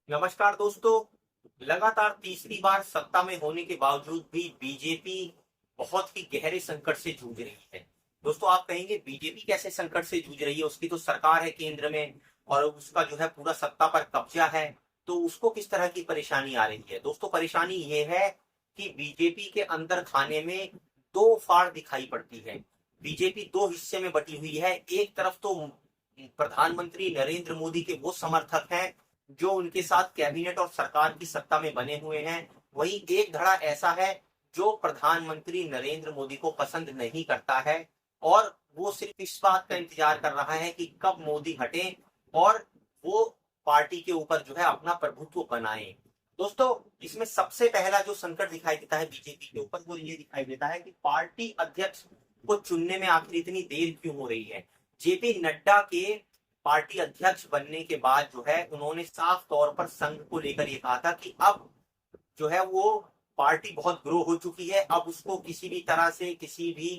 नमस्कार दोस्तों। लगातार तीसरी बार सत्ता में होने के बावजूद भी बीजेपी बहुत ही गहरे संकट से जूझ रही है। दोस्तों, आप कहेंगे बीजेपी कैसे संकट से जूझ रही है? उसकी तो सरकार है केंद्र में और उसका जो है पूरा सत्ता पर कब्जा है, तो उसको किस तरह की परेशानी आ रही है? दोस्तों, परेशानी ये है कि बीजेपी के अंदर खाने में दो फाड़ दिखाई पड़ती है। बीजेपी दो हिस्से में बटी हुई है। एक तरफ तो प्रधानमंत्री नरेंद्र मोदी के वो समर्थक हैं जो उनके साथ कैबिनेट और सरकार की सत्ता में बने हुए हैं। वहीं एक धड़ा ऐसा है जो प्रधानमंत्री नरेंद्र मोदी को पसंद नहीं करता है और वो सिर्फ इस बात का इंतजार कर रहा है कि कब मोदी हटे और वो पार्टी के ऊपर जो है अपना प्रभुत्व बनाए। दोस्तों, इसमें सबसे पहला जो संकट दिखाई देता है बीजेपी के ऊपर वो ये दिखाई देता है कि पार्टी अध्यक्ष को चुनने में आखिर इतनी देर क्यों हो रही है। जेपी नड्डा के पार्टी अध्यक्ष बनने के बाद जो है उन्होंने साफ तौर पर संघ को लेकर ये कहा था कि अब जो है वो पार्टी बहुत ग्रो हो चुकी है, अब उसको किसी भी तरह से किसी भी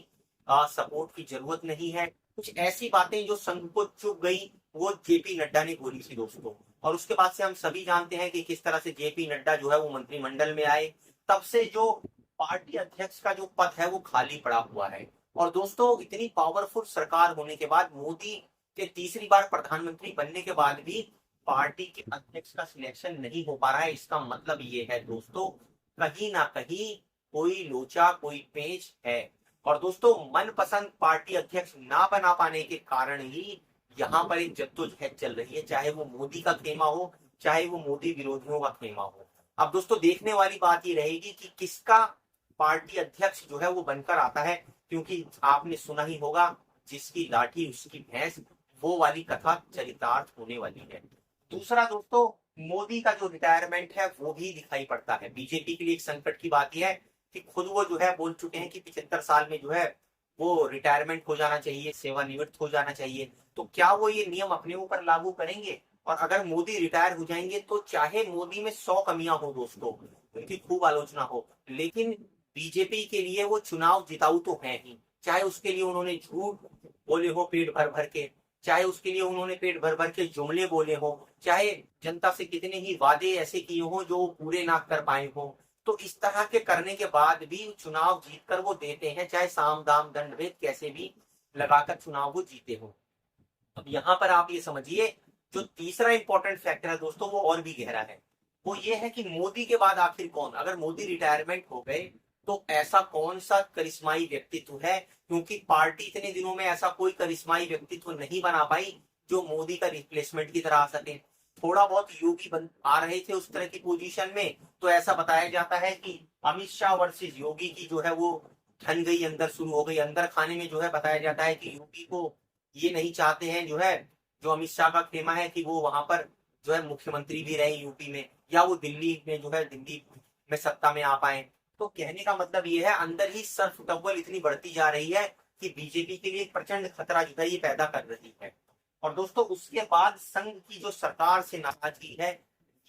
सपोर्ट की जरूरत नहीं है। कुछ ऐसी बातें जो संघ को चुभ गई वो जेपी नड्डा ने बोली थी दोस्तों। और उसके बाद से हम सभी जानते हैं कि किस तरह से जेपी नड्डा जो है वो मंत्रिमंडल में आए। तब से जो पार्टी अध्यक्ष का जो पद है वो खाली पड़ा हुआ है। और दोस्तों, इतनी पावरफुल सरकार होने के बाद, मोदी के तीसरी बार प्रधानमंत्री बनने के बाद भी पार्टी के अध्यक्ष का सिलेक्शन नहीं हो पा रहा है। इसका मतलब ये है दोस्तों, कहीं ना कहीं कोई लोचा, कोई पेच है। और दोस्तों, मनपसंद पार्टी अध्यक्ष ना बना पाने के कारण ही यहाँ पर एक जद्दोजहद चल रही है, चाहे वो मोदी का खेमा हो, चाहे वो मोदी विरोधियों का खेमा हो। अब दोस्तों, देखने वाली बात ये रहेगी कि किसका पार्टी अध्यक्ष जो है वो बनकर आता है, क्योंकि आपने सुना ही होगा, जिसकी लाठी उसकी भैंस, वो वाली कथा चरितार्थ होने वाली है। दूसरा दोस्तों, मोदी का जो रिटायरमेंट है वो भी दिखाई पड़ता है। बीजेपी के लिए एक संकट की बात यह है कि खुद वो जो है बोल चुके हैं कि 75 साल में जो है वो रिटायरमेंट हो जाना चाहिए, सेवानिवृत्त हो जाना चाहिए। तो क्या वो ये नियम अपने ऊपर लागू करेंगे? और अगर मोदी रिटायर हो जाएंगे तो चाहे मोदी में 100 कमियां हो दोस्तों, उनकी खूब आलोचना हो, लेकिन बीजेपी के लिए वो चुनाव जिताऊ तो है ही। चाहे उसके लिए उन्होंने झूठ बोले हो पेट भर भर के, चाहे उसके लिए उन्होंने पेट भर भर के जुमले बोले हो, चाहे जनता से कितने ही वादे ऐसे किए हो जो पूरे ना कर पाए हो, तो इस तरह के करने के बाद भी चुनाव जीतकर वो देते हैं, चाहे साम दाम दंड भेद कैसे भी लगाकर चुनाव वो जीते हो। अब यहाँ पर आप ये समझिए, जो तीसरा इंपॉर्टेंट फैक्टर है दोस्तों वो और भी गहरा है। वो ये है कि मोदी के बाद आखिर कौन, अगर मोदी रिटायरमेंट हो गए तो ऐसा कौन सा करिश्माई व्यक्तित्व है, क्योंकि पार्टी इतने दिनों में ऐसा कोई करिश्माई व्यक्तित्व नहीं बना पाई जो मोदी का रिप्लेसमेंट की तरह आ सके। थोड़ा बहुत योगी आ रहे थे उस तरह की पोजीशन में, तो ऐसा बताया जाता है कि अमित शाह वर्सेस योगी की जो है वो ठन गई, अंदर शुरू हो गई। अंदर खाने में जो है बताया जाता है कि योगी को ये नहीं चाहते हैं जो है, जो अमित शाह का खेमा है कि वो वहां पर जो है मुख्यमंत्री भी रहे यूपी में, या वो दिल्ली में जो है दिल्ली में सत्ता में आ पाए। तो कहने का मतलब ये है, अंदर ही सर्फ टव्वल इतनी बढ़ती जा रही है कि बीजेपी के लिए प्रचंड खतरा जो है ये पैदा कर रही है। और दोस्तों, उसके बाद संघ की जो सरकार से नाराजगी है,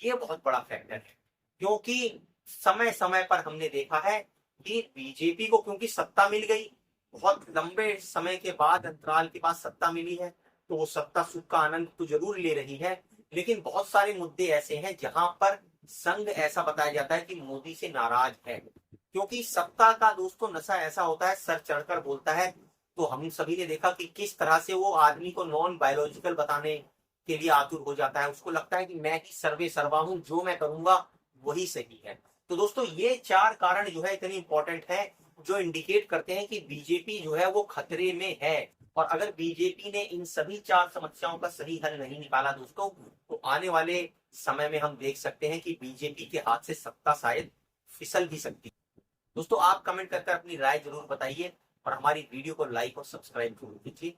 ये बहुत बड़ा फैक्टर है। क्योंकि समय समय पर हमने देखा है कि बीजेपी को क्योंकि सत्ता मिल गई, बहुत लंबे समय के बाद अंतराल के बाद सत्ता मिली है, तो वो सत्ता सुख का आनंद तो जरूर ले रही है, लेकिन बहुत सारे मुद्दे ऐसे हैं जहां पर संघ ऐसा बताया जाता है कि मोदी से नाराज है। क्योंकि सत्ता का दोस्तों नशा ऐसा होता है, सर चढ़कर बोलता है। तो हम सभी ने देखा कि किस तरह से वो आदमी को नॉन बायोलॉजिकल बताने के लिए आतुर हो जाता है। उसको लगता है कि मैं ही सर्वे सर्वा हूं, जो मैं करूंगा वही सही है। तो दोस्तों, ये चार कारण जो है इतने इंपॉर्टेंट है, जो इंडिकेट करते हैं कि बीजेपी जो है वो खतरे में है। और अगर बीजेपी ने इन सभी चार समस्याओं का सही हल नहीं निकाला दोस्तों, तो आने वाले समय में हम देख सकते हैं कि बीजेपी के हाथ से सत्ता शायद फिसल भी सकती है। दोस्तों, आप कमेंट करके अपनी राय जरूर बताइए और हमारी वीडियो को लाइक और सब्सक्राइब जरूर कीजिए।